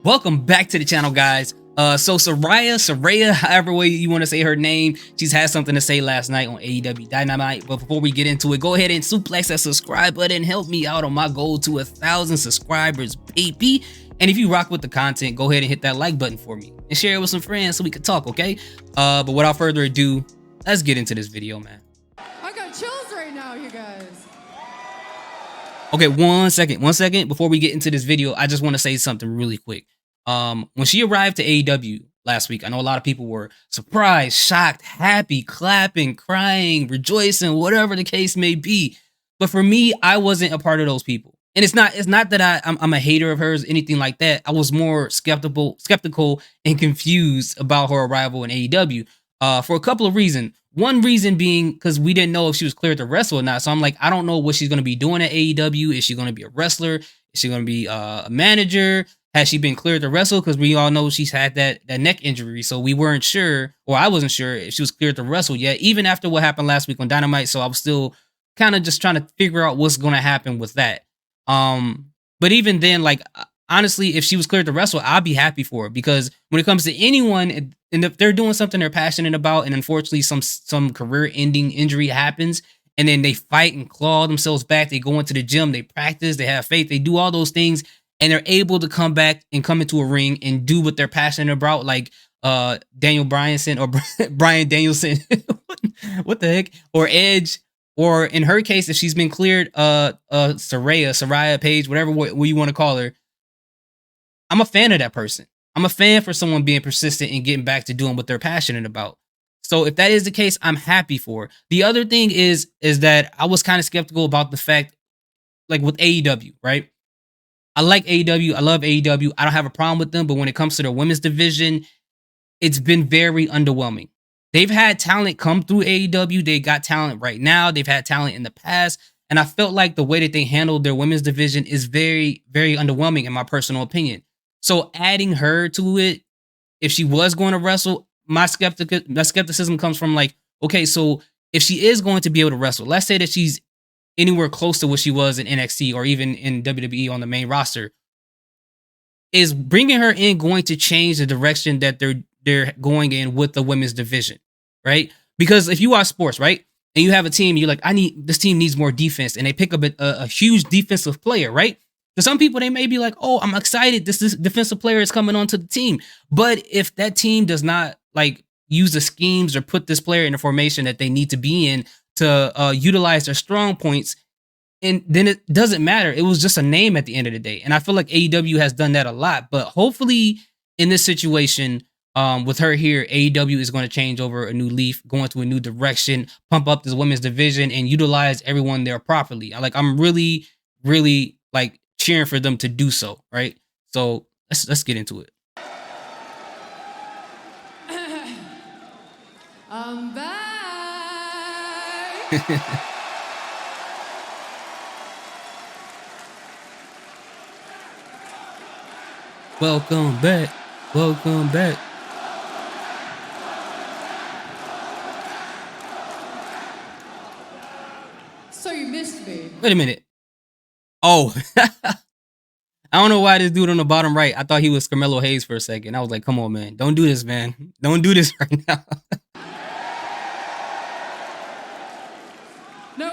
Welcome back to the channel, guys. So Saraya, however way you want to say her name, she's had something to say last night on AEW Dynamite. But before we get into it, go ahead and suplex that subscribe button and help me out on my goal to 1,000 subscribers, baby. And if you rock with the content, go ahead and hit that like button for me and share it with some friends so we can talk, okay? But without further ado, let's get into this video, man. I got chills right now, you guys. Okay, one second. Before we get into this video, I just want to say something really quick. When she arrived to AEW last week, I know a lot of people were surprised, shocked, happy, clapping, crying, rejoicing, whatever the case may be. But for me, I wasn't a part of those people. And it's not that I'm a hater of hers, anything like that. I was more skeptical and confused about her arrival in AEW for a couple of reasons. One reason being because we didn't know if she was cleared to wrestle or not. So I'm like, I don't know what she's going to be doing at AEW. Is she going to be a wrestler? Is she going to be a manager? Has she been cleared to wrestle? Because we all know she's had that neck injury. So we weren't sure, or I wasn't sure if she was cleared to wrestle yet, even after what happened last week on Dynamite. So I was still kind of just trying to figure out what's going to happen with that. But even then, like, honestly, if she was cleared to wrestle, I'd be happy for her, because when it comes to anyone, and if they're doing something they're passionate about, and unfortunately some career-ending injury happens, and then they fight and claw themselves back, they go into the gym, they practice, they have faith, they do all those things, and they're able to come back and come into a ring and do what they're passionate about, like Daniel Bryanson or Bryan Danielson, what the heck, or Edge. Or in her case, if she's been cleared, Saraya Page, whatever what you want to call her, I'm a fan of that person. I'm a fan for someone being persistent and getting back to doing what they're passionate about. So if that is the case, I'm happy for her. The other thing is that I was kind of skeptical about the fact, like with AEW, right? I like AEW. I love AEW. I don't have a problem with them. But when it comes to their women's division, it's been very underwhelming. They've had talent come through AEW. They got talent right now. They've had talent in the past. And I felt like the way that they handled their women's division is very, very underwhelming in my personal opinion. So adding her to it, if she was going to wrestle, my skepticism comes from like, okay, so if she is going to be able to wrestle, let's say that she's anywhere close to what she was in NXT or even in WWE on the main roster, is bringing her in going to change the direction that they're going in with the women's division, right? Because if you watch sports, right, and you have a team, you're like, this team needs more defense, and they pick up a huge defensive player, right? To some people, they may be like, oh, I'm excited, this defensive player is coming onto the team. But if that team does not like use the schemes or put this player in the formation that they need to be in to utilize their strong points, and then it doesn't matter. It was just a name at the end of the day. And I feel like AEW has done that a lot. But hopefully in this situation, with her here, AEW is going to change over a new leaf, go into a new direction, pump up this women's division, and utilize everyone there properly. I'm really, really like cheering for them to do so, right? So let's get into it. I'm back. Welcome back. Welcome back. So you missed me. Wait a minute. Oh, I don't know why this dude on the bottom right, I thought he was Carmelo Hayes for a second. I was like, come on, man. Don't do this, man. Don't do this right now. No,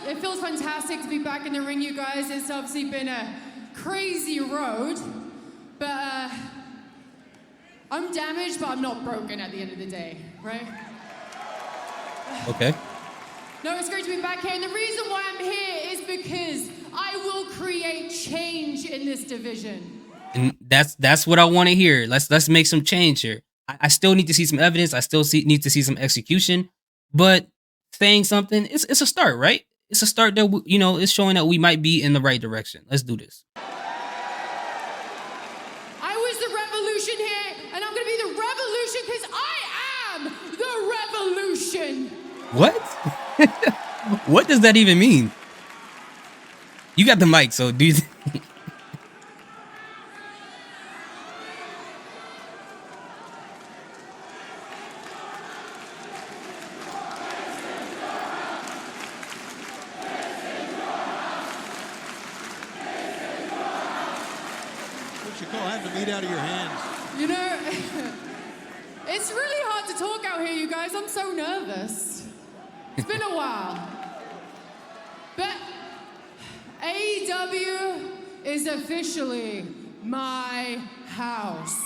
it feels fantastic to be back in the ring, you guys. It's obviously been a crazy road, but I'm damaged, but I'm not broken at the end of the day, right? Okay. No, it's great to be back here, and the reason why I'm here is because I will create change in this division. And that's what I want to hear. Let's make some change here. I still need to see some evidence. I still need to see some execution. But saying something, it's a start, right? It's a start that it's showing that we might be in the right direction. Let's do this. I was the revolution here, and I'm gonna be the revolution because I am the revolution. What? What does that even mean? You got the mic, so do you should call having the meat out of your hands. You know, it's really hard to talk out here, you guys. I'm so nervous. It's been a while. But AEW is officially my house.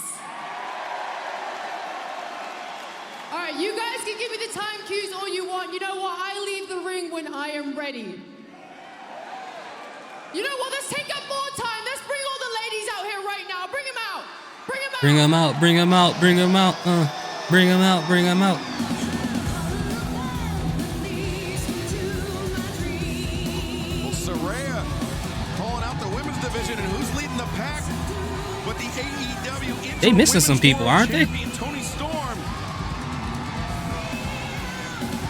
All right, you guys can give me the time cues all you want. You know what? I leave the ring when I am ready. You know what? Let's take up more time. Let's bring all the ladies out here right now. Bring them out. Bring them out. Bring them out. Bring them out. Bring them out. Bring them out. Bring them out. Well, Saraya calling out the women's division, and who's leading the pack? But the AEW They missing some people, aren't they? Tony Storm.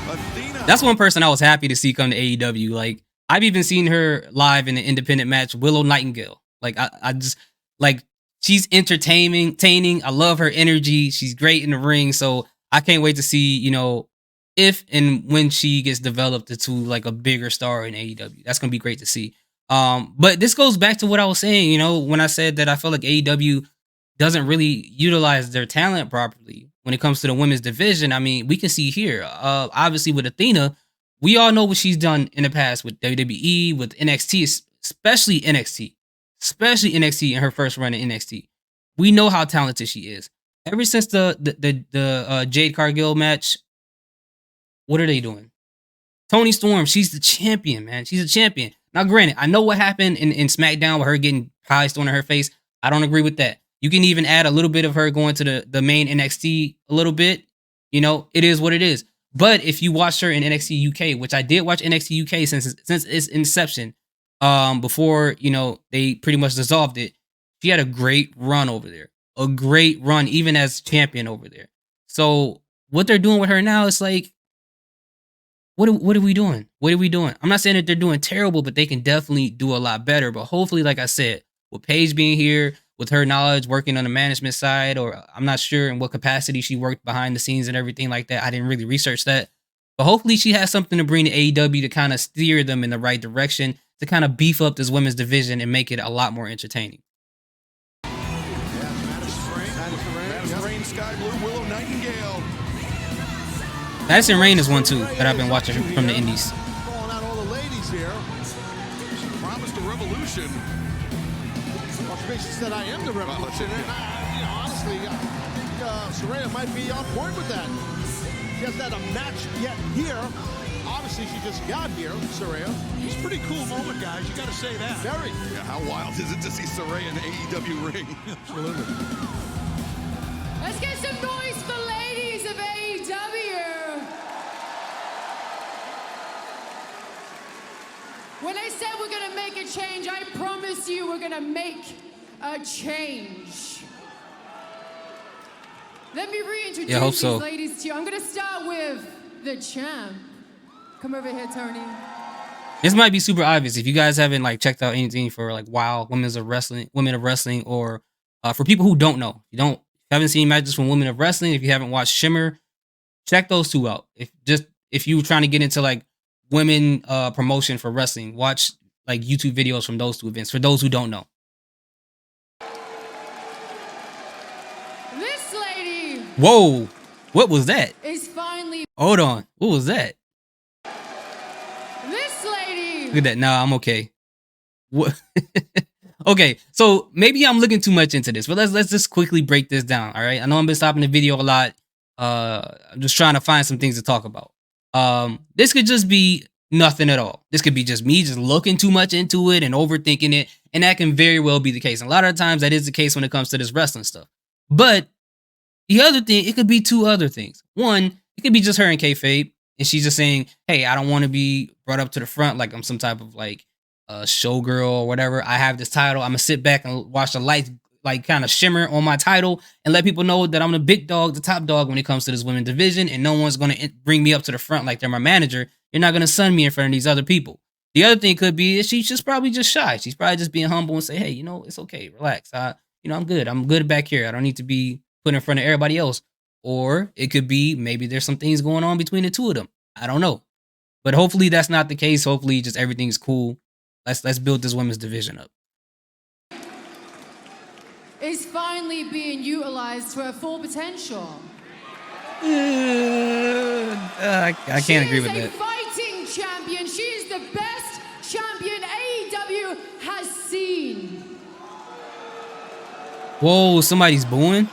Athena. That's one person I was happy to see come to AEW. Like, I've even seen her live in an independent match, Willow Nightingale. Like, I just, like, she's entertaining. I love her energy. She's great in the ring. So I can't wait to see, you know, if and when she gets developed into like a bigger star in AEW. That's going to be great to see. But this goes back to what I was saying, you know, when I said that I feel like AEW doesn't really utilize their talent properly when it comes to the women's division. I mean, we can see here, obviously with Athena, we all know what she's done in the past with WWE, with NXT, especially NXT in her first run in NXT. We know how talented she is. Ever since the Jade Cargill match, what are they doing? Toni Storm, she's the champion, man. She's a champion. Now, granted, I know what happened in SmackDown with her getting pies thrown in her face. I don't agree with that. You can even add a little bit of her going to the main NXT a little bit. You know, it is what it is. But if you watched her in NXT UK, which I did watch NXT UK since its inception, before, you know, they pretty much dissolved it, she had a great run over there. A great run, even as champion over there. So what they're doing with her now is like, what are we doing? What are we doing? I'm not saying that they're doing terrible, but they can definitely do a lot better. But hopefully, like I said, with Paige being here, with her knowledge, working on the management side, or I'm not sure in what capacity she worked behind the scenes and everything like that. I didn't really research that. But hopefully she has something to bring to AEW to kind of steer them in the right direction, to kind of beef up this women's division and make it a lot more entertaining. Madison Rain, Sky Blue, Willow Nightingale. Madison Rain is one too that I've been watching from the indies. Calling out all the ladies here. She promised a revolution. Well, she basically said, I am the revolution. And honestly, I think Saraya might be on point with that. She hasn't had a match yet here. Obviously, she just got here, Saraya. It's a pretty cool moment, guys. You got to say that. Very. Yeah, how wild is it to see Saraya in the AEW ring? Absolutely. Let's get some noise for ladies of AEW. When I said we're gonna make a change, I promise you we're gonna make a change. Let me reintroduce Yeah, I hope these so. ladies to you. I'm gonna start with the champ. Come over here, Tony. This might be super obvious if you guys haven't like checked out anything for like WoW, women of wrestling, or for people who don't know, haven't seen matches from women of wrestling. If you haven't watched Shimmer, check those two out. If you were trying to get into like women promotion for wrestling, watch like YouTube videos from those two events. For those who don't know, This lady whoa, what was that? is finally. Hold on, what was that? This lady. Look at that. Nah, I'm okay. What? Okay, so maybe I'm looking too much into this, but let's just quickly break this down. All right, I know I've been stopping the video a lot. I'm just trying to find some things to talk about. This could just be nothing at all. This could be just me just looking too much into it and overthinking it, and that can very well be the case. And a lot of times that is the case when it comes to this wrestling stuff. But the other thing, it could be two other things. One, it could be just her and kayfabe, and she's just saying, "Hey, I don't want to be brought up to the front like I'm some type of like showgirl or whatever. I have this title. I'm gonna sit back and watch the lights like kind of shimmer on my title and let people know that I'm the big dog, the top dog when it comes to this women's division, and no one's gonna bring me up to the front like they're my manager. You're not gonna sun me in front of these other people." The other thing could be is she's just probably just shy. She's probably just being humble and say, "Hey, you know, it's okay, relax. I'm good. I'm good back here. I don't need to be put in front of everybody else." Or it could be maybe there's some things going on between the two of them. I don't know. But hopefully that's not the case. Hopefully just everything's cool. Let's build this women's division up. is finally being utilized to her full potential. I can't agree with that. She is a fighting champion. She is the best champion AEW has seen. Whoa, somebody's booing?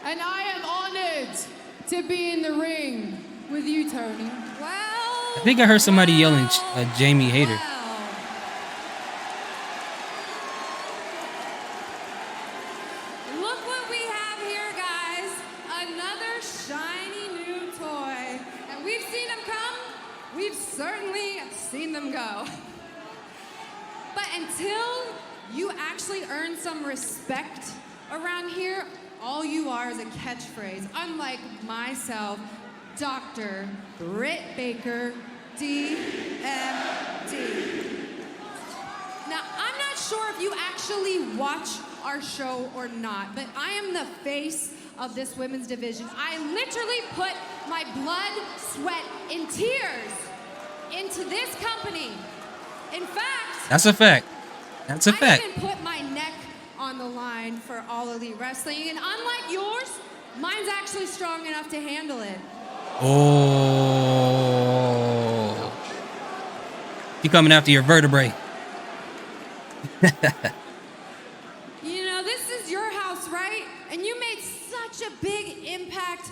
And I am honored to be in the ring with you, Tony. Well, I think I heard somebody yelling Jamie Hater. wow. Look what we have here, guys. Another shiny new toy. And we've seen them come. We've certainly seen them go. But until you actually earn some respect around here, all you are is a catchphrase. Unlike myself, Dr. Brit Baker, DMD. Now, I'm not sure if you actually watch our show or not, but I am the face of this women's division. I literally put my blood, sweat, and tears into this company. In fact, That's a fact. That's a I fact. even put my neck on the line for All Elite Wrestling, and unlike yours, mine's actually strong enough to handle it. Oh. You coming after your vertebrae. You know, this is your house, right? And you made such a big impact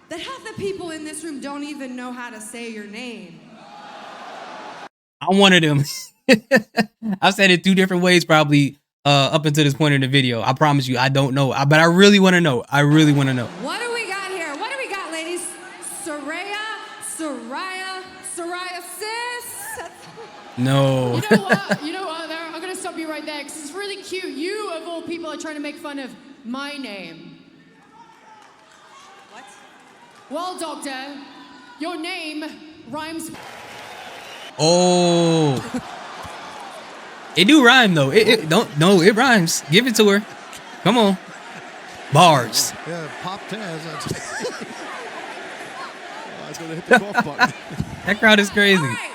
that half the people in this room don't even know how to say your name. I'm one of them. I've said it 2 different ways probably up until this point in the video. I promise you, I don't know. But I really want to know. I really want to know. What do we got here? What do we got, ladies? Saraya, sis. No. You know what? You know what? There, I'm gonna stop you right there because it's really cute. You, of all people, are trying to make fun of my name. What? Well, Doctor, your name rhymes. Oh. It do rhyme though. It rhymes. Give it to her. Come on. Bars. Yeah, pop Taz. I was gonna hit the golf button. That crowd is crazy. All right,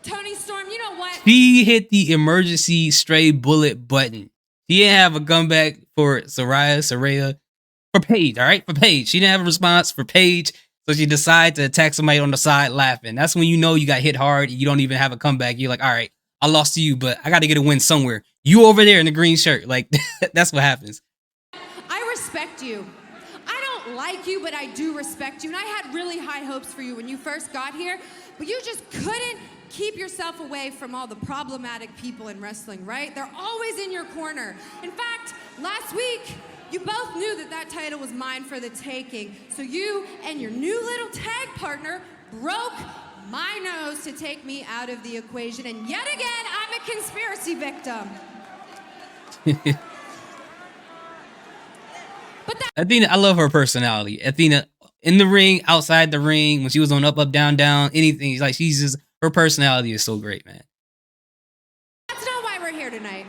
Tony Storm, you know what? She hit the emergency stray bullet button. She didn't have a comeback for Saraya, for Paige, all right? For Paige. She didn't have a response for Paige, so she decided to attack somebody on the side laughing. That's when you know you got hit hard and you don't even have a comeback. You're like, all right, I lost to you, but I got to get a win somewhere. You over there in the green shirt. Like, that's what happens. I respect you. I don't like you, but I do respect you. And I had really high hopes for you when you first got here, but you just couldn't keep yourself away from all the problematic people in wrestling, right? They're always in your corner. In fact, last week, you both knew that that title was mine for the taking. So you and your new little tag partner broke my nose to take me out of the equation. And yet again, I'm a conspiracy victim. But that Athena, I love her personality. Athena, in the ring, outside the ring, when she was on up, down, anything, like she's just, her personality is so great, man. That's not why we're here tonight.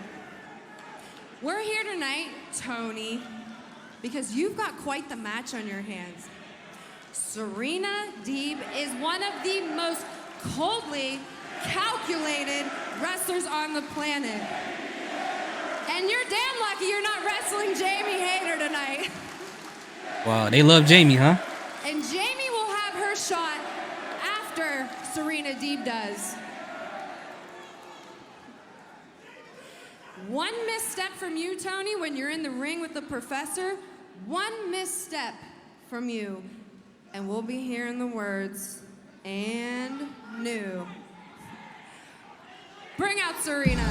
We're here tonight, Tony, because you've got quite the match on your hands. Serena Deeb is one of the most coldly calculated wrestlers on the planet. And you're damn lucky you're not wrestling Jamie Hayter tonight. Wow, they love Jamie, huh? And Jamie will have her shot after Serena Deeb does. One misstep from you, Tony, when you're in the ring with the professor, one misstep from you, and we'll be hearing the words, and new. Bring out Serena.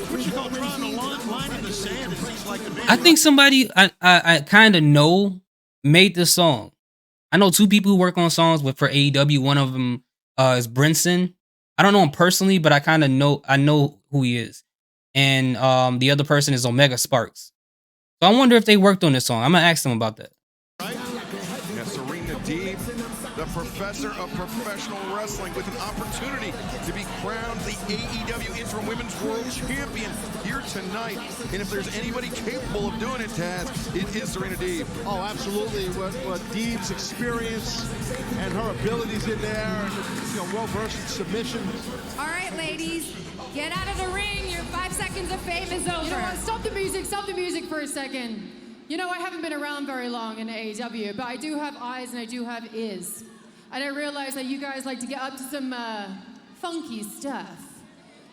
What you call drawing a line in the sand is just like a big I think somebody I kind of know made this song. I know 2 people who work on songs for AEW. One of them is Brinson. I don't know him personally, but I know who he is. And the other person is Omega Sparks. So I wonder if they worked on this song. I'm gonna ask them about that. Yeah, Serena Deeb, the professor of professional wrestling, with an opportunity to be crowned the AEW Interim Women's World Champion here tonight. And if there's anybody capable of doing it, Taz, it is Serena Deeb. Oh, absolutely. What Deeb's experience and her abilities in there, and, well-versed in submission. All right, ladies, get out of the ring. Your 5 seconds of fame is over. You know what? Stop the music for a second. You know, I haven't been around very long in AEW, but I do have eyes and I do have ears. And I realize that you guys like to get up to some funky stuff.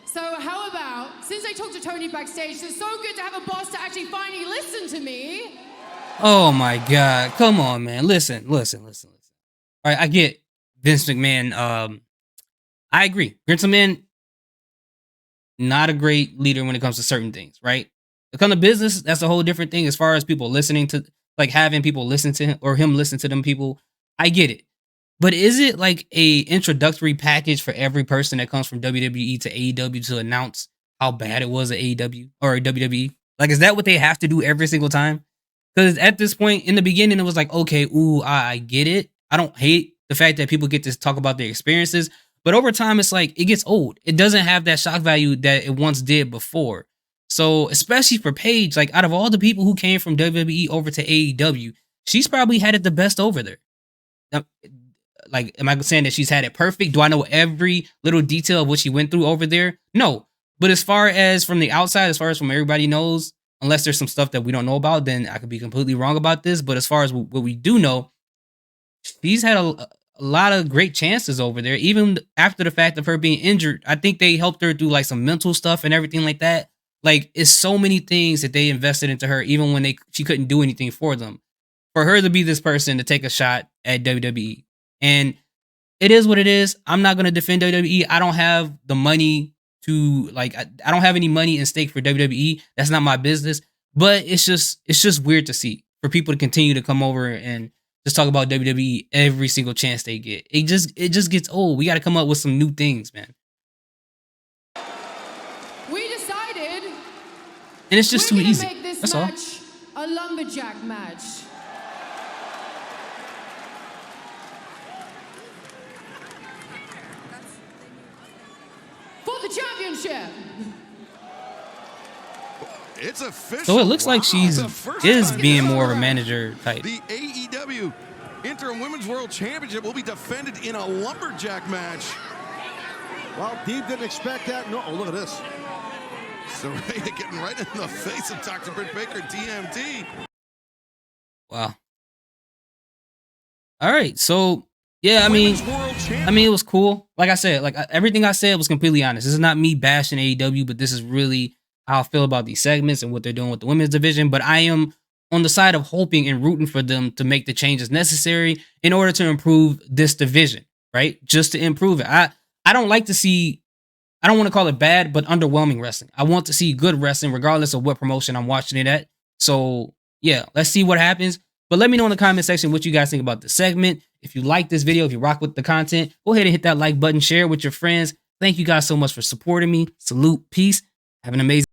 So how about, since I talked to Tony backstage, it's so good to have a boss to actually finally listen to me. Oh my God. Come on, man. Listen. All right, I get Vince McMahon. I agree. Vince McMahon, not a great leader when it comes to certain things, right? When it comes to business, that's a whole different thing as far as people listening to, like having people listen to him or him listen to them people. I get it. But is it like a introductory package for every person that comes from WWE to AEW to announce how bad it was at AEW or WWE? Like, is that what they have to do every single time? Because at this point, in the beginning, it was like, okay, I get it. I don't hate the fact that people get to talk about their experiences. But over time, it's like, it gets old. It doesn't have that shock value that it once did before. So, especially for Paige, like, out of all the people who came from WWE over to AEW, she's probably had it the best over there. Now, like, am I saying that she's had it perfect? Do I know every little detail of what she went through over there? No. But as far as from the outside, as far as from everybody knows, unless there's some stuff that we don't know about, then I could be completely wrong about this. But as far as what we do know, she's had a lot of great chances over there. Even after the fact of her being injured, I think they helped her through like some mental stuff and everything like that. Like, it's so many things that they invested into her, even when she couldn't do anything for them. For her to be this person to take a shot at WWE. And it is what it is. I'm not going to defend WWE. I don't have the money to, like, I don't have any money in stake for WWE. That's not my business. But it's just weird to see for people to continue to come over and just talk about WWE every single chance they get. It just gets old. We got to come up with some new things, man. We decided, and it's just too easy. Make this That's match a lumberjack match. For the championship. It's official. So it looks like she's is being more of a over. manager type. The AEW Interim Women's World Championship will be defended in a lumberjack match. Well, Deeb didn't expect that. No, oh, look at this. Saraya getting right in the face of Dr. Brit Baker, DMT. Wow. All right, so yeah, I mean, it was cool. Like I said, like everything I said was completely honest. This is not me bashing AEW, but this is really how I feel about these segments and what they're doing with the women's division. But I am on the side of hoping and rooting for them to make the changes necessary in order to improve this division, right? Just to improve it. I don't like to see, I don't want to call it bad, but underwhelming wrestling. I want to see good wrestling regardless of what promotion I'm watching it at. So yeah, let's see what happens. But let me know in the comment section what you guys think about the segment. If you like this video, if you rock with the content, go ahead and hit that like button, share it with your friends. Thank you guys so much for supporting me. Salute, peace. Have an amazing